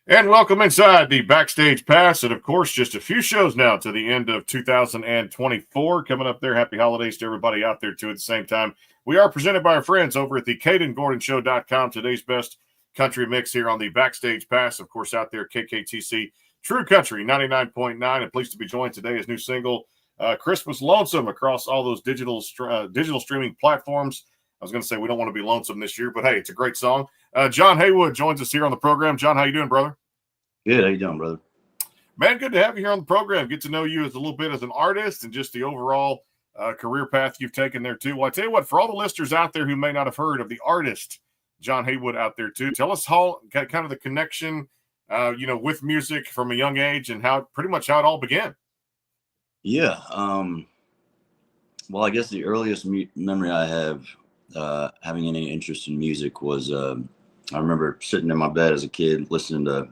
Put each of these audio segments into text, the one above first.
And welcome inside the Backstage Pass. And of course, just a few shows now to the end of 2024. Coming up there. Happy holidays to everybody out there, too, at the same time. We are presented by our friends over at the CadenGordonShow.com. Today's best country mix here on the Backstage Pass. Of course, out there, KKTC True Country 99.9. And pleased to be joined today. His new single, Christmas Lonesome, across all those digital streaming platforms. I was going to say we don't want to be lonesome this year, but hey, it's a great song. John Haywood joins us here on the program. John, how you doing, brother? Good. How you doing, brother? Man, good to have you here on the program. Get to know you as a little bit as an artist and just the overall career path you've taken there, too. Well, I tell you what, for all the listeners out there who may not have heard of the artist John Haywood out there, too, tell us how kind of the connection, with music from a young age and pretty much how it all began. Yeah. Well, I guess the earliest memory I have having any interest in music was I remember sitting in my bed as a kid listening to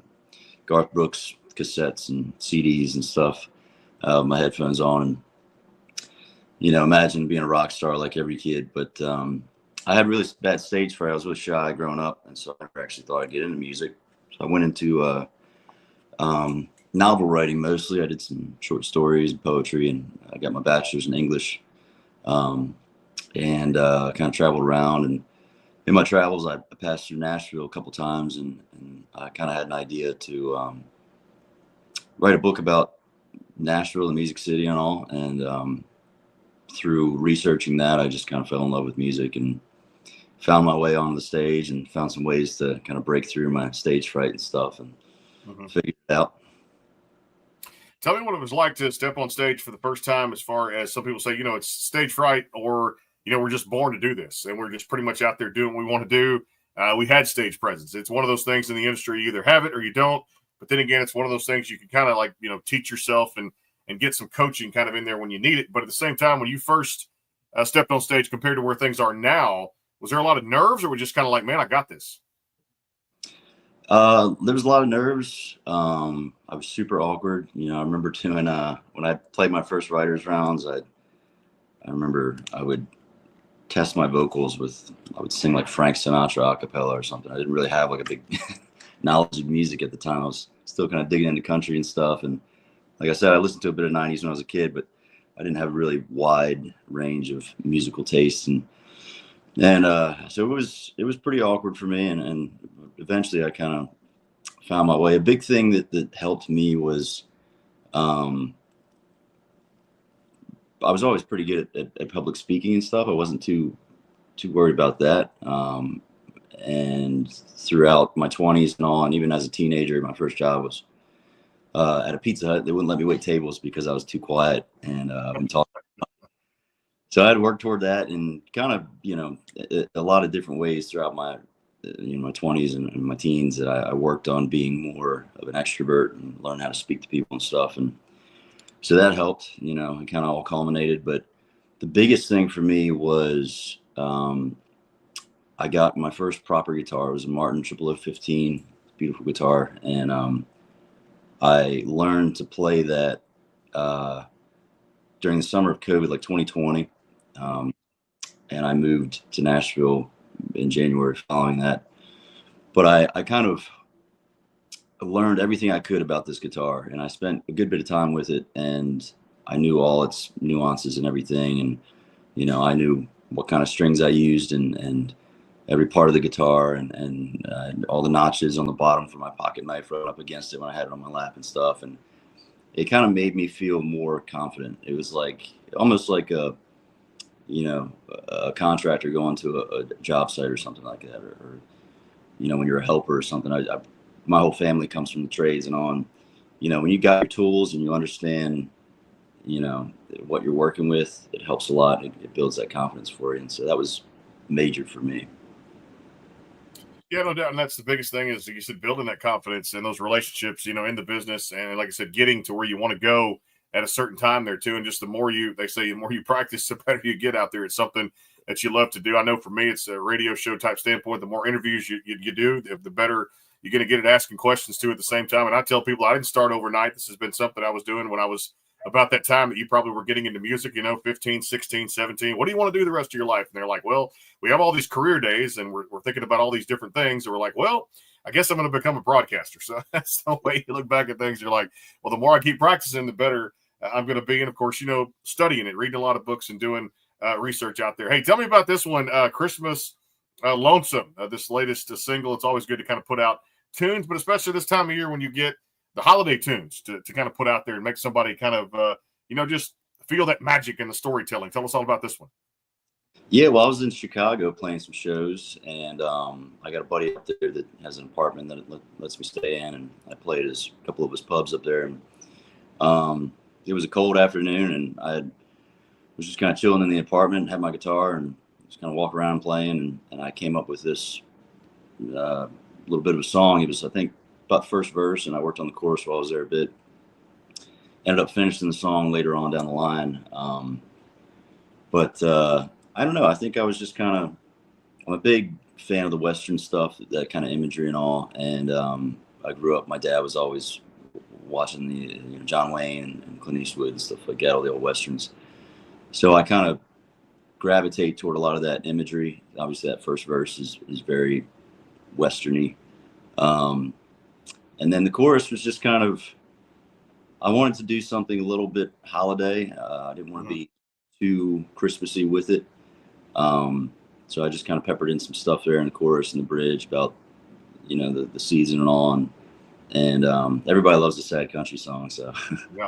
Garth Brooks cassettes and CDs and stuff, my headphones on, and imagine being a rock star like every kid. But I had really bad stage fright. I was really shy growing up, and so I never actually thought I'd get into music. So I went into novel writing mostly. I did some short stories and poetry, and I got my bachelor's in English. And kind of traveled around, and in my travels I passed through Nashville a couple times, and I kind of had an idea to write a book about Nashville, the music city and all, and through researching that I just kind of fell in love with music and found my way on the stage and found some ways to kind of break through my stage fright and stuff, and figured it out. Tell me what it was like to step on stage for the first time, as far as some people say, it's stage fright, or we're just born to do this and we're just pretty much out there doing what we want to do. We had stage presence. It's one of those things in the industry, you either have it or you don't. But then again, it's one of those things you can kind of teach yourself and get some coaching kind of in there when you need it. But at the same time, when you first stepped on stage compared to where things are now, was there a lot of nerves, or was it just kind of like, man, I got this? There was a lot of nerves. I was super awkward. I remember doing when I played my first writers rounds, I remember I would test my vocals I would sing like Frank Sinatra a cappella or something. I didn't really have like a big knowledge of music at the time. I was still kind of digging into country and stuff. And like I said, I listened to a bit of 90s when I was a kid, but I didn't have a really wide range of musical tastes. And so it was pretty awkward for me. And eventually I kind of found my way. A big thing that helped me was, I was always pretty good at public speaking and stuff. I wasn't too worried about that. And throughout my 20s and all, and even as a teenager, my first job was at a Pizza Hut. They wouldn't let me wait tables because I was too quiet and talking. So I had to work toward that, and kind of, a lot of different ways throughout my my 20s and my teens that I worked on being more of an extrovert and learn how to speak to people and stuff. And so that helped, it kind of all culminated. But the biggest thing for me was I got my first proper guitar. It was a Martin 0015, beautiful guitar. And I learned to play that during the summer of COVID, like 2020. And I moved to Nashville in January following that. But I kind of learned everything I could about this guitar, and I spent a good bit of time with it, and I knew all its nuances and everything. And I knew what kind of strings I used and every part of the guitar, and all the notches on the bottom for my pocket knife right up against it when I had it on my lap and stuff. And it kind of made me feel more confident. It was like almost like a contractor going to a job site or something like that, or when you're a helper or something. My whole family comes from the trades and on. When you got your tools and you understand, what you're working with, it helps a lot. It builds that confidence for you. And so that was major for me. Yeah, no doubt. And that's the biggest thing is, like you said, building that confidence and those relationships, in the business. And like I said, getting to where you want to go at a certain time there too. And just the more the more you practice, the better you get out there. It's something that you love to do. I know for me, it's a radio show type standpoint. The more interviews you do, the better you're going to get at asking questions too at the same time. And I tell people I didn't start overnight. This has been something I was doing when I was about that time that you probably were getting into music, 15, 16, 17. What do you want to do the rest of your life? And they're like, well, we have all these career days and we're thinking about all these different things. And we're like, well, I guess I'm going to become a broadcaster. So that's the way you look back at things. You're like, well, the more I keep practicing, the better I'm going to be. And of course, studying it, reading a lot of books and doing research out there. Hey, tell me about this one, Christmas Lonesome, this latest single. It's always good to kind of put out tunes, but especially this time of year when you get the holiday tunes to kind of put out there and make somebody kind of, just feel that magic in the storytelling. Tell us all about this one. Yeah, well, I was in Chicago playing some shows, and I got a buddy up there that has an apartment that lets me stay in, and I played at a couple of his pubs up there. And it was a cold afternoon, and I was just kind of chilling in the apartment, had my guitar, and just kind of walk around playing, and I came up with this little bit of a song. It was, I think, about the first verse, and I worked on the chorus while I was there a bit. Ended up finishing the song later on down the line. But I don't know. I think I was just I'm a big fan of the Western stuff, that kind of imagery and all. And I grew up, my dad was always watching the John Wayne and Clint Eastwood and stuff like that, all the old Westerns. So I kind of gravitate toward a lot of that imagery. Obviously, that first verse is very Westerny. And then the chorus was just I wanted to do something a little bit holiday. I didn't want to be too Christmassy with it. So I just kind of peppered in some stuff there in the chorus and the bridge about, the season and all. And everybody loves a sad country song. So yeah,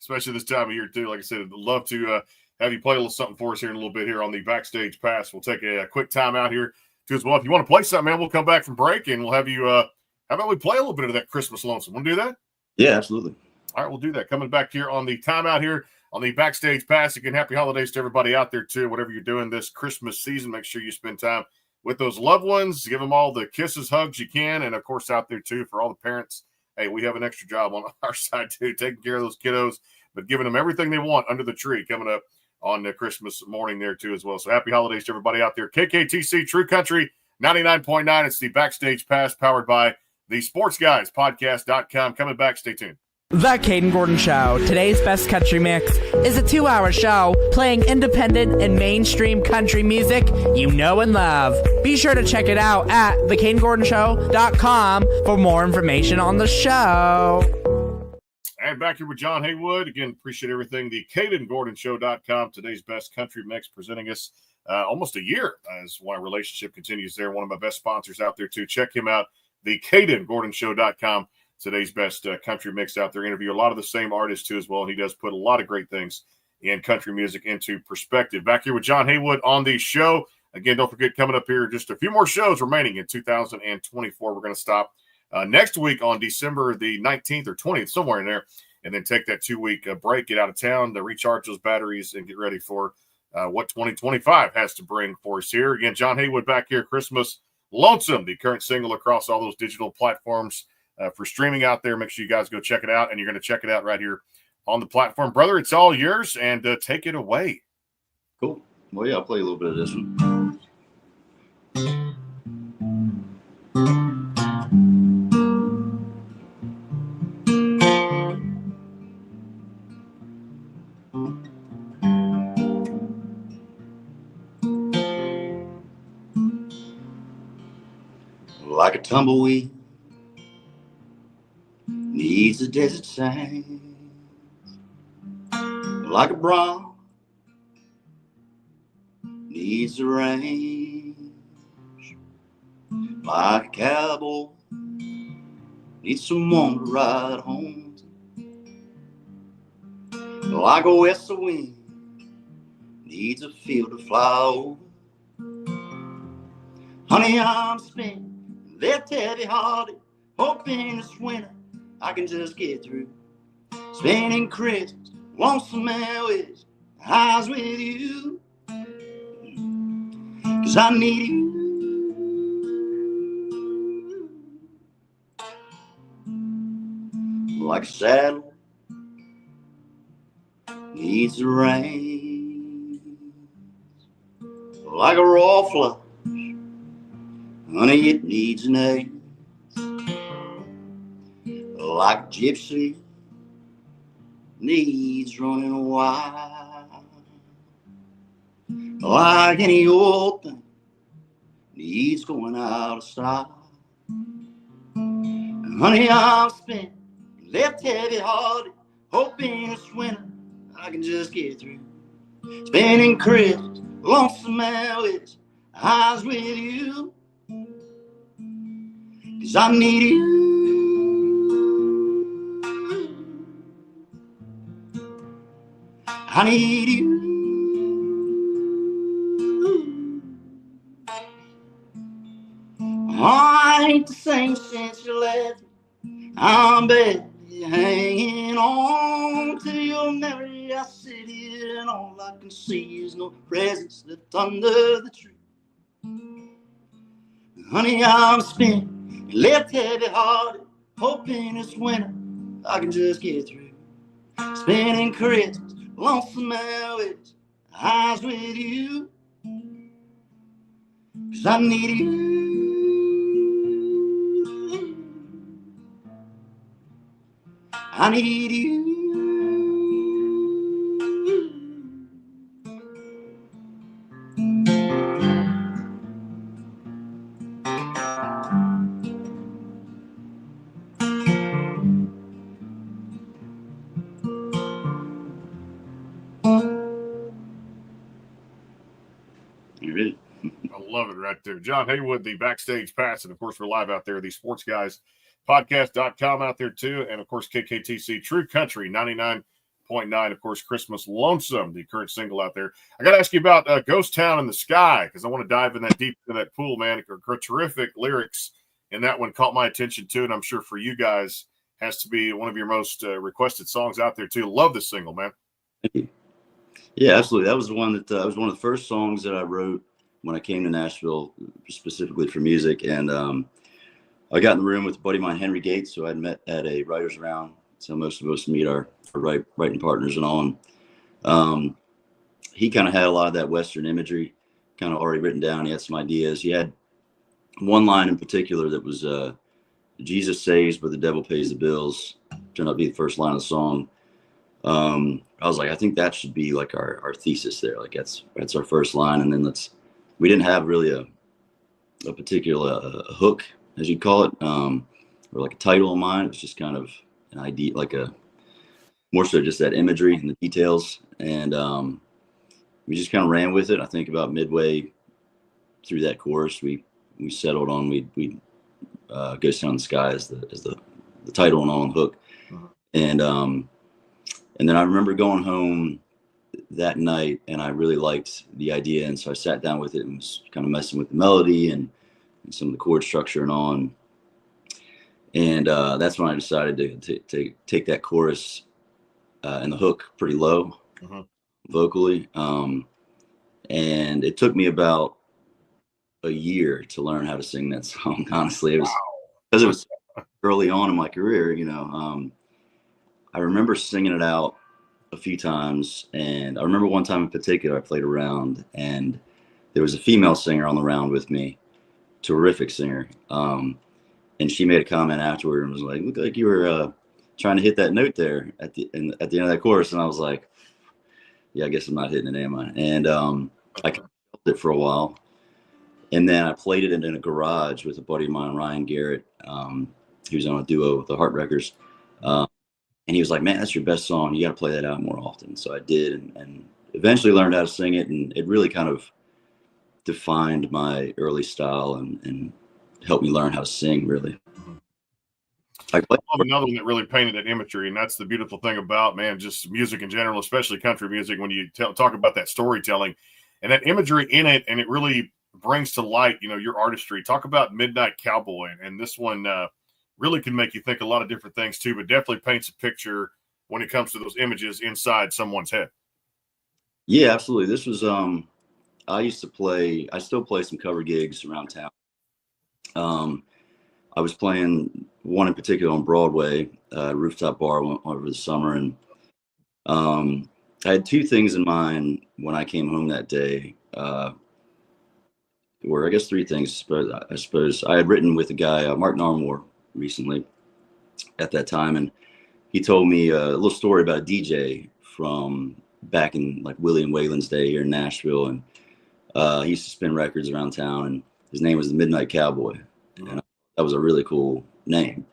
especially this time of year too. Like I said, I'd love to have you play a little something for us here in a little bit here on the Backstage Pass. We'll take a quick time out here too as well. If you want to play something, man, we'll come back from break and we'll have you. How about we play a little bit of that Christmas Lonesome? Want to do that? Yeah, absolutely. All right, we'll do that. Coming back here on the timeout here on the Backstage Pass. Again, happy holidays to everybody out there too. Whatever you're doing this Christmas season, make sure you spend time with those loved ones. Give them all the kisses, hugs you can. And of course, out there too, for all the parents, hey, we have an extra job on our side too, taking care of those kiddos, but giving them everything they want under the tree coming up on the Christmas morning there too as well. So happy holidays to everybody out there. KKTC True Country 99.9. It's the Backstage Pass powered by the Sports Guys Podcast.com. Coming back. Stay tuned. The Caden Gordon Show. Today's best country mix is a 2-hour show playing independent and mainstream country music you know and love. Be sure to check it out at thecadengordonshow.com for more information on the show. And back here with John Haywood. Again, appreciate everything. The CadenGordonShow.com. Today's best country mix, presenting us almost a year as my relationship continues there. One of my best sponsors out there too. Check him out. The CadenGordonShow.com. Today's best country mix out there. Interview a lot of the same artists too as well. And he does put a lot of great things in country music into perspective. Back here with John Haywood on the show. Again, don't forget, coming up here, just a few more shows remaining in 2024. We're going to stop next week on December the 19th or 20th, somewhere in there, and then take that 2-week break, get out of town to recharge those batteries and get ready for what 2025 has to bring for us here. Again, John Haywood back here, Christmas Lonesome, the current single across all those digital platforms for streaming out there. Make sure you guys go check it out, and you're going to check it out right here on the platform. Brother, it's all yours, and take it away. Cool. Well, yeah, I'll play a little bit of this one. Like a tumbleweed needs a desert sand, like a bronc needs a range, like a cowboy needs someone to ride home to, like a west wind needs a field to fly over. Honey, I'm spinning that heavy-hearted, hoping this winter I can just get through. Spending Christmas, lonesome and with eyes with you. 'Cause I need you. Like a saddle needs a rein, like a raw flush, honey, it needs an ace. Like a gypsy needs running wild, like any old thing needs going out of style. Honey, I'm spent, left heavy-hearted, hoping this winter I can just get through. Spending Christmas, lonesome hours, eyes with you. 'Cause I need you. I need you. Oh, I ain't the same since you left. I'm barely hanging on to your memory. I sit here and all I can see is no presents left under the tree. Honey, I'm spent, left heavy-hearted, hoping this winter I can just get through. Spending Christmas, lonesome hours, eyes with you. 'Cause I need you. I need you. I love it right there. John Haywood, the Backstage Pass. And of course, we're live out there, the Sports Guys podcast.com out there too. And of course, KKTC True Country 99.9. Of course, Christmas Lonesome, the current single out there. I got to ask you about Ghost Town in the Sky because I want to dive in that deep into that pool, man. Terrific lyrics. And that one caught my attention too. And I'm sure for you guys, has to be one of your most requested songs out there too. Love this single, man. Thank you. Yeah, absolutely. That was the one that was one of the first songs that I wrote when I came to Nashville, specifically for music. And I got in the room with a buddy of mine, Henry Gates, who I'd met at a writer's round. So most of us meet our writing partners and all. And he kind of had a lot of that Western imagery kind of already written down. He had some ideas. He had one line in particular that was Jesus saves, but the devil pays the bills. Turned out to be the first line of the song. I was like, I think that should be like our thesis there. Like that's our first line. And then we didn't have really a particular hook, as you'd call it, or like a title in mind. It was just kind of an idea, like more so just that imagery and the details. And we just kind of ran with it. I think about midway through that chorus, we settled on we Ghost Town in the Sky as the title and on hook. And then I remember going home that night and I really liked the idea. And so I sat down with it and was kind of messing with the melody and some of the chord structure and on. And that's when I decided to take that chorus and the hook pretty low vocally. And it took me about a year to learn how to sing that song. Honestly, it was because it was early on in my career, you know. I remember singing it out a few times, and I remember one time in particular I played a round and there was a female singer on the round with me, terrific singer, and she made a comment afterward and was like, "Looked like you were trying to hit that note there at the end of that chorus." And I was like, "Yeah, I guess I'm not hitting it, am I?" And I felt it for a while, and then I played it in a garage with a buddy of mine, Ryan Garrett, he was on a duo with the Heartbreakers. And he was like, "Man, that's your best song. You got to play that out more often." So I did, and eventually learned how to sing it. And it really kind of defined my early style and helped me learn how to sing, really. I love another one that really painted that imagery. And that's the beautiful thing about, man, just music in general, especially country music, when you talk about that storytelling and that imagery in it. And it really brings to light, you know, your artistry. Talk about Midnight Cowboy. And this one, really can make you think a lot of different things too, but definitely paints a picture when it comes to those images inside someone's head. Yeah, absolutely. This was, I still play some cover gigs around town. I was playing one in particular on Broadway, rooftop bar over the summer. And I had two things in mind when I came home that day. Or I guess three things, but I suppose I had written with a guy, Mark Narmore, recently at that time, and he told me a little story about a DJ from back in like William Whalen's day here in Nashville, and he used to spin records around town, and his name was the Midnight Cowboy. And that that was a really cool name.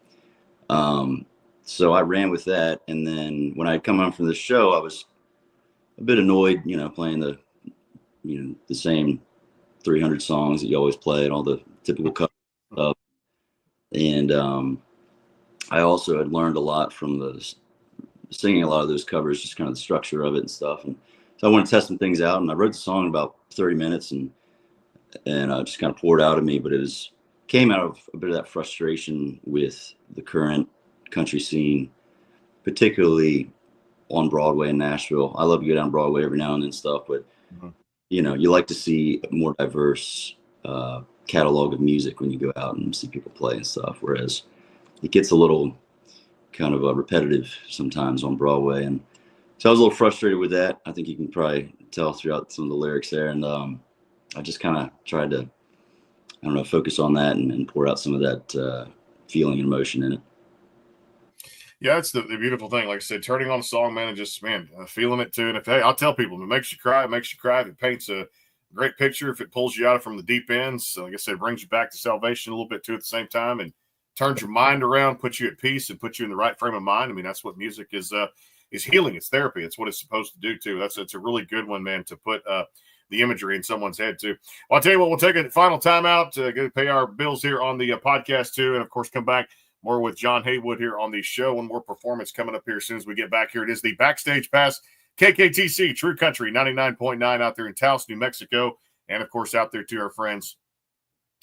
So I ran with that. And then when I'd come on from the show, I was a bit annoyed, playing the same 300 songs that you always play and all the typical cover stuff. And I also had learned a lot from singing a lot of those covers, just kind of the structure of it and stuff. And so I wanted to test some things out, and I wrote the song in about 30 minutes and just kind of poured out of me. But came out of a bit of that frustration with the current country scene, particularly on Broadway in Nashville. I love to go down Broadway every now and then stuff, but you like to see a more diverse catalog of music when you go out and see people play and stuff. Whereas it gets a little kind of repetitive sometimes on Broadway, and so I was a little frustrated with that. I think you can probably tell throughout some of the lyrics there, and I just kind of tried to, focus on that and pour out some of that feeling and emotion in it. Yeah, it's the beautiful thing. Like I said, turning on a song, man, and just, feeling it too. And hey, I'll tell people, if it makes you cry, it makes you cry. If it paints a great picture, if it pulls you out from the deep ends, so like I said, brings you back to salvation a little bit too at the same time, and turns your mind around, puts you at peace, and puts you in the right frame of mind. I mean, that's what music is healing. It's therapy. It's what it's supposed to do too. It's a really good one, man, to put the imagery in someone's head too. Well, I'll tell you what, we'll take a final timeout to go pay our bills here on the podcast too, and of course come back more with John Haywood here on the show. One more performance coming up here as soon as we get back here. It is the Backstage Pass, KKTC, True Country, 99.9 out there in Taos, New Mexico. And, of course, out there to our friends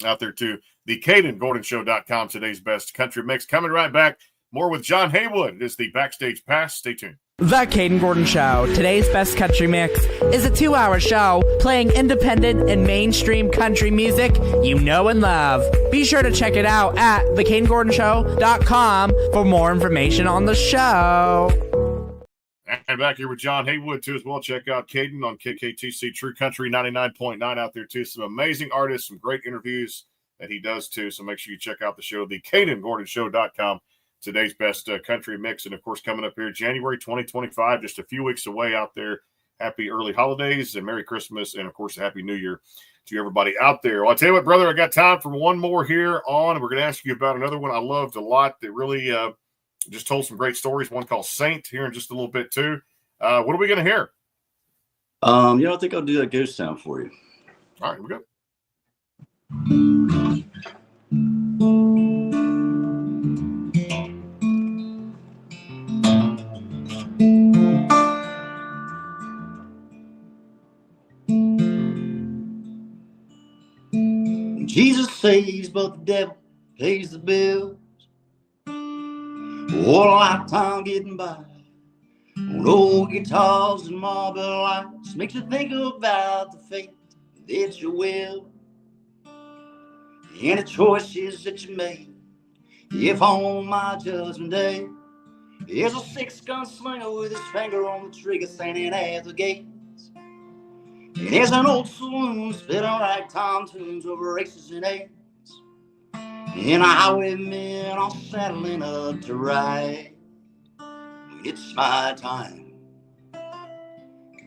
out there to the CadenGordonShow.com, today's best country mix. Coming right back, more with John Haywood. It is the Backstage Pass. Stay tuned. The Caden Gordon Show, today's best country mix, is a 2-hour show playing independent and mainstream country music you know and love. Be sure to check it out at thecadengordonshow.com for more information on the show. And back here with John Haywood, too, as well. Check out Caden on KKTC True Country 99.9 out there, too. Some amazing artists, some great interviews that he does, too. So make sure you check out the show, the CadenGordonShow.com. Today's best country mix. And, of course, coming up here, January 2025, just a few weeks away out there. Happy early holidays and Merry Christmas. And, of course, a Happy New Year to everybody out there. Well, I'll tell you what, brother, I got time for one more here on. We're going to ask you about another one I loved a lot that really just told some great stories. One called Saint here in just a little bit, too. What are we going to hear? I think I'll do that ghost sound for you. All right, here we go. Jesus saves, but the devil pays the bills. What a lifetime getting by on old guitars and marble lights makes you think about the fate that you will, and the choices that you made. If on my judgment day there's a 6-gun slinger with his finger on the trigger standing at the gates, and there's an old saloon spitting ragtime tunes over races and eights, and a highwaymen all saddling up to ride. When it's my time,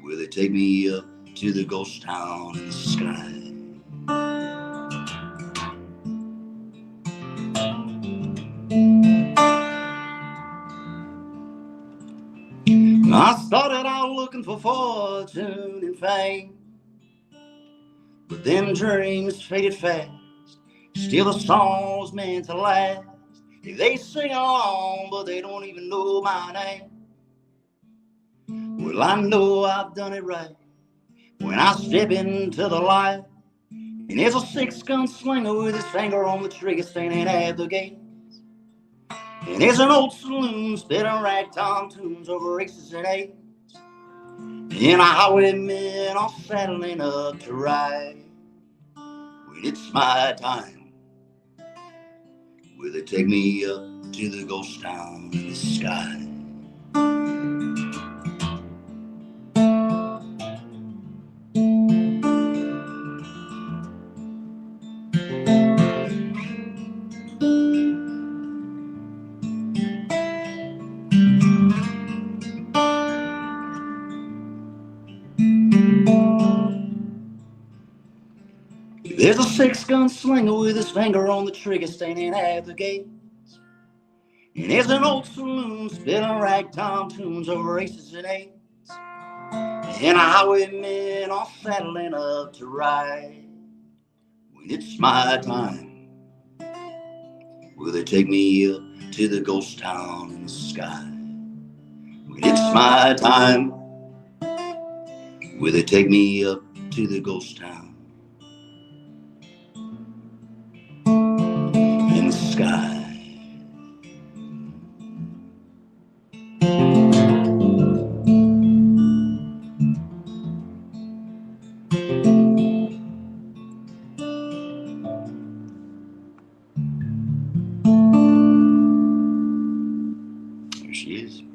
will they take me up to the ghost town in the sky? I started out looking for fortune and fame, but them dreams faded fast. Still the song's meant to last. They sing along, but they don't even know my name. Well, I know I've done it right when I step into the light, and there's a 6-gun slinger with his finger on the trigger standing at the gates, and there's an old saloon spitting ragtime tunes over races and eights, and a highwaymen all saddling up to ride. When it's my time, will they take me up to the ghost town in the sky? There's a 6-gun slinger with his finger on the trigger standing at the gate. And there's an old saloon spinning ragtime tunes over aces and eights. And highwaymen all saddling up to ride. When it's my time, will they take me up to the ghost town in the sky? When it's my time, will they take me up to the ghost town in the sky?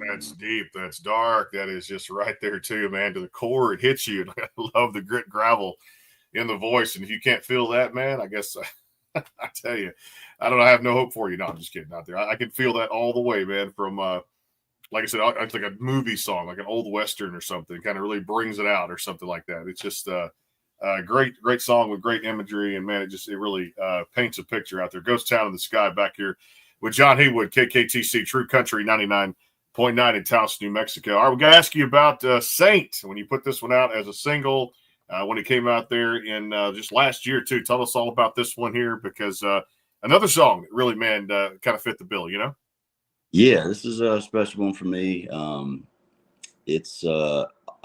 That's deep. That's dark. That is just right there too, man. To the core, it hits you. I love the grit gravel in the voice. And if you can't feel that, man, I guess I tell you, I don't know. I have no hope for you. No, I'm just kidding out there. I can feel that all the way, man. From like I said, it's like a movie song, like an old Western or something. Kind of really brings it out or something like that. It's just a great song with great imagery. And man, it really paints a picture out there. Ghost Town in the Sky back here with John Haywood, KKTC True Country 99.9 in Taos, New Mexico. All right, we got to ask you about Saint. When you put this one out as a single, when it came out there in just last year too. Tell us all about this one here, because another song that really, man, kind of fit the bill, you know? Yeah, this is a special one for me. I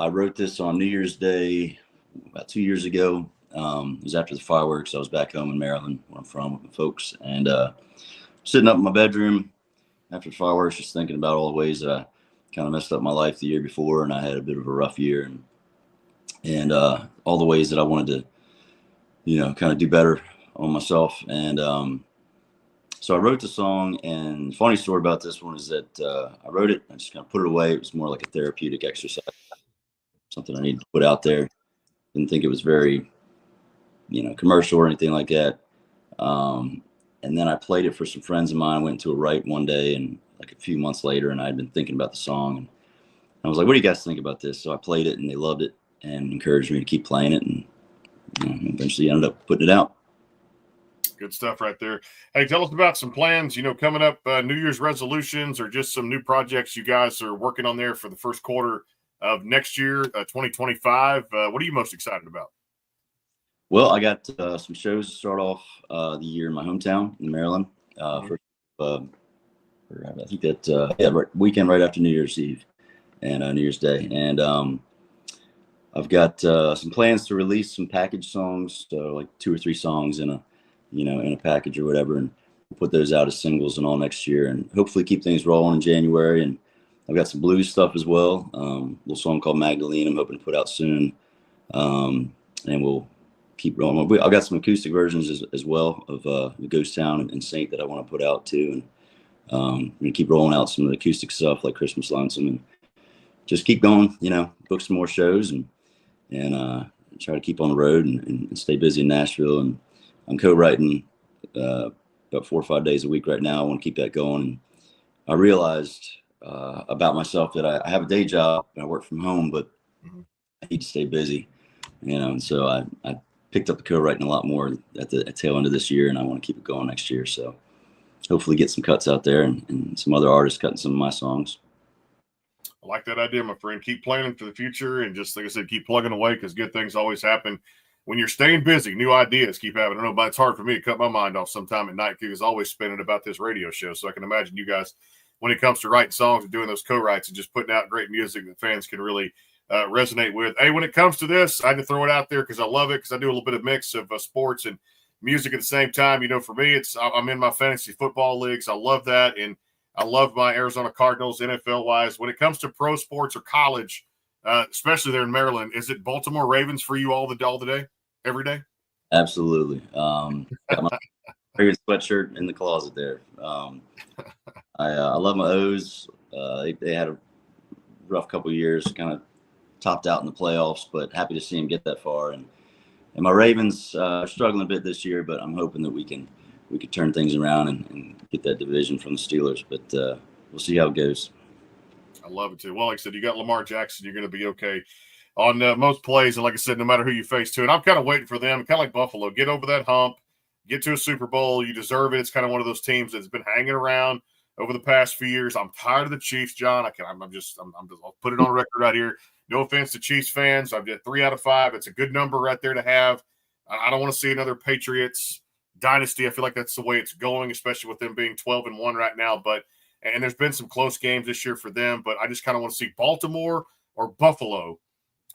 wrote this on New Year's Day about 2 years ago. It was after the fireworks. I was back home in Maryland, where I'm from, with my folks, and sitting up in my bedroom after the fireworks, just thinking about all the ways that I kind of messed up my life the year before, and I had a bit of a rough year, and all the ways that I wanted to, you know, kind of do better on myself. And so I wrote the song, and the funny story about this one is that I wrote it, I just kind of put it away. It was more like a therapeutic exercise, something I needed to put out there. Didn't think it was very, you know, commercial or anything like that. And then I played it for some friends of mine. I went to a write one day, and like a few months later, and I had been thinking about the song, and I was like, what do you guys think about this? So I played it, and they loved it and encouraged me to keep playing it, and eventually ended up putting it out. Good stuff right there. Hey, tell us about some plans, you know, coming up, New Year's resolutions, or just some new projects you guys are working on there for the first quarter of next year, 2025. What are you most excited about? Well, I got some shows to start off the year in my hometown in Maryland. I think that weekend right after New Year's Eve and New Year's Day. And I've got some plans to release some package songs, so like 2 or 3 songs in a package or whatever, and put those out as singles and all next year, and hopefully keep things rolling in January. And I've got some blues stuff as well. A little song called Magdalene I'm hoping to put out soon, and we'll keep rolling. I've got some acoustic versions as well of the Ghost Town and Saint that I want to put out too, and I'm gonna keep rolling out some of the acoustic stuff like Christmas Lonesome, and just keep going. You know, book some more shows and try to keep on the road and stay busy in Nashville. And I'm co-writing about 4 or 5 days a week right now. I want to keep that going. And I realized about myself that I have a day job and I work from home, but I need to stay busy, you know. And so I picked up the co-writing a lot more at the tail end of this year, and I want to keep it going next year. So hopefully get some cuts out there and some other artists cutting some of my songs. I like that idea, my friend. Keep planning for the future, and just like I said, keep plugging away, because good things always happen when you're staying busy. New ideas keep happening. I know, but it's hard for me to cut my mind off sometime at night, because always spinning about this radio show. So I can imagine you guys, when it comes to writing songs and doing those co-writes and just putting out great music that fans can really resonate with. Hey, when it comes to this, I had to throw it out there because I love it, because I do a little bit of mix of sports and music at the same time. You know, for me, I'm in my fantasy football leagues. I love that, and I love my Arizona Cardinals NFL-wise. When it comes to pro sports or college, especially there in Maryland, is it Baltimore Ravens for you all the day, every day? Absolutely. Got my favorite sweatshirt in the closet there. I love my O's. They had a rough couple of years, kind of topped out in the playoffs, but happy to see them get that far. And my Ravens are struggling a bit this year, but I'm hoping that we could turn things around and get that division from the Steelers. But we'll see how it goes. I love it too. Well, like I said, you got Lamar Jackson. You're going to be okay on most plays. And like I said, no matter who you face to, and I'm kind of waiting for them, kind of like Buffalo, get over that hump, get to a Super Bowl. You deserve it. It's kind of one of those teams that's been hanging around over the past few years. I'm tired of the Chiefs, John. I'll put it on record right here. No offense to Chiefs fans. I've got 3 out of 5. It's a good number right there to have. I don't want to see another Patriots dynasty. I feel like that's the way it's going, especially with them being 12-1 right now. And there's been some close games this year for them, but I just kind of want to see Baltimore or Buffalo.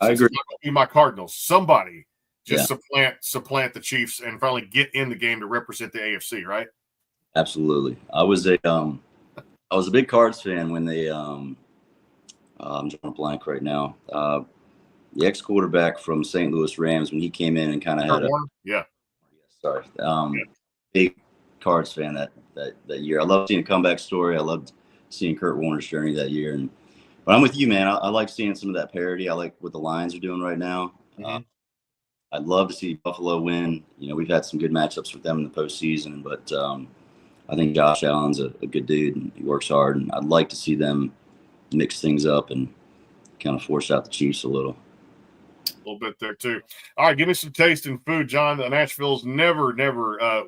I agree. It's not going to be my Cardinals. Somebody just supplant the Chiefs and finally get in the game to represent the AFC, right? Absolutely. I was a big Cards fan when they I'm drawing a blank right now. The ex-quarterback from St. Louis Rams, when he came in and kind of had big Cards fan that year. I loved seeing a comeback story. I loved seeing Kurt Warner's journey that year. But I'm with you, man. I like seeing some of that parity. I like what the Lions are doing right now. Mm-hmm. I'd love to see Buffalo win. We've had some good matchups with them in the postseason, but I think Josh Allen's a good dude and he works hard. And I'd like to see them mix things up and kind of force out the Chiefs a little. A little bit there too. All right, give me some taste in food, John. Nashville's never,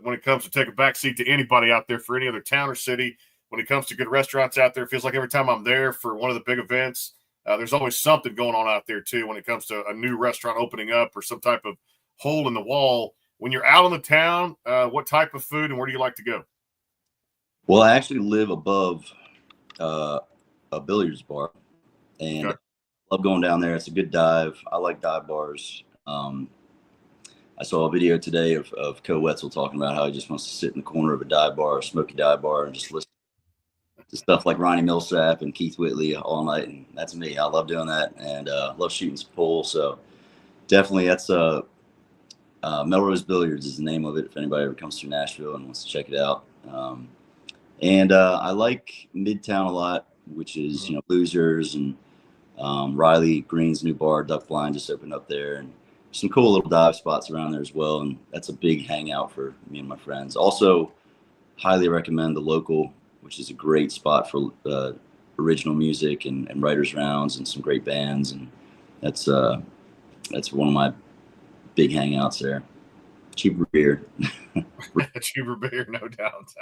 when it comes to take a backseat to anybody out there for any other town or city. When it comes to good restaurants out there, it feels like every time I'm there for one of the big events, there's always something going on out there too. When it comes to a new restaurant opening up or some type of hole in the wall, when you're out in the town, what type of food and where do you like to go? Well, I actually live above a billiards bar, and I love going down there. It's a good dive. I like dive bars. I saw a video today of Co Wetzel talking about how he just wants to sit in the corner of a dive bar, a smoky dive bar, and just listen to stuff like Ronnie Millsap and Keith Whitley all night. And that's me. I love doing that, and love shooting some pool. So definitely that's Melrose Billiards is the name of it if anybody ever comes to Nashville and wants to check it out. And I like Midtown a lot, which is, Losers and Riley Green's new bar, Duck Blind, just opened up there, and some cool little dive spots around there as well. And that's a big hangout for me and my friends. Also, highly recommend the Local, which is a great spot for original music and writers' rounds and some great bands. And that's one of my big hangouts there. Cheaper beer. Cheaper beer, no doubt.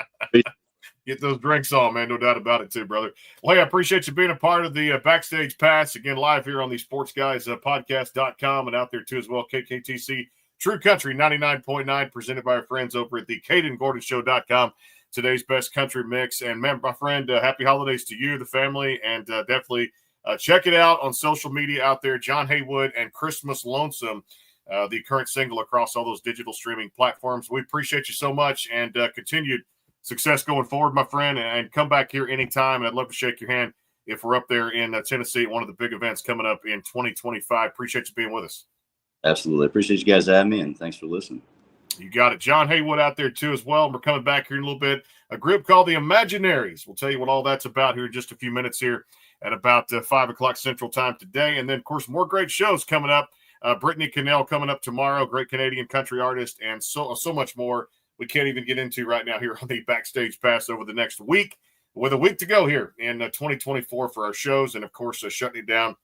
Get those drinks on, man. No doubt about it, too, brother. Well, hey, I appreciate you being a part of the Backstage Pass. Again, live here on the sportsguys podcast.com and out there, too, as well. KKTC True Country 99.9, presented by our friends over at the CadenGordonShow.com. Today's best country mix. And, man, my friend, happy holidays to you, the family, and definitely check it out on social media out there. John Haywood and Christmas Lonesome, the current single across all those digital streaming platforms. We appreciate you so much and continued success going forward, my friend, and come back here anytime. And I'd love to shake your hand if we're up there in Tennessee at one of the big events coming up in 2025. Appreciate you being with us. Absolutely. Appreciate you guys having me, and thanks for listening. You got it. John Haywood out there, too, as well. We're coming back here in a little bit. A group called the Imaginaries. We'll tell you what all that's about here in just a few minutes here at about 5 o'clock Central Time today. And then, of course, more great shows coming up. Brittany Cannell coming up tomorrow, great Canadian country artist, and so much more we can't even get into right now here on the Backstage Pass over the next week, with a week to go here in 2024 for our shows, and, of course, shutting it down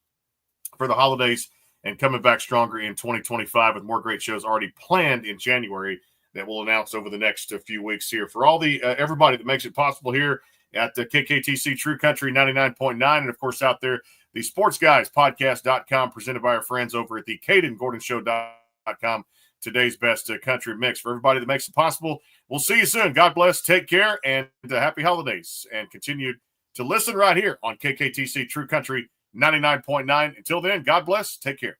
for the holidays and coming back stronger in 2025 with more great shows already planned in January that we'll announce over the next few weeks here. For all the everybody that makes it possible here at the KKTC True Country 99.9, and, of course, out there, the Sports Guys podcast.com, presented by our friends over at the CadenGordonShow.com. Today's best country mix. For everybody that makes it possible, we'll see you soon. God bless, take care, and happy holidays. And continue to listen right here on KKTC True Country 99.9. Until then, God bless, take care.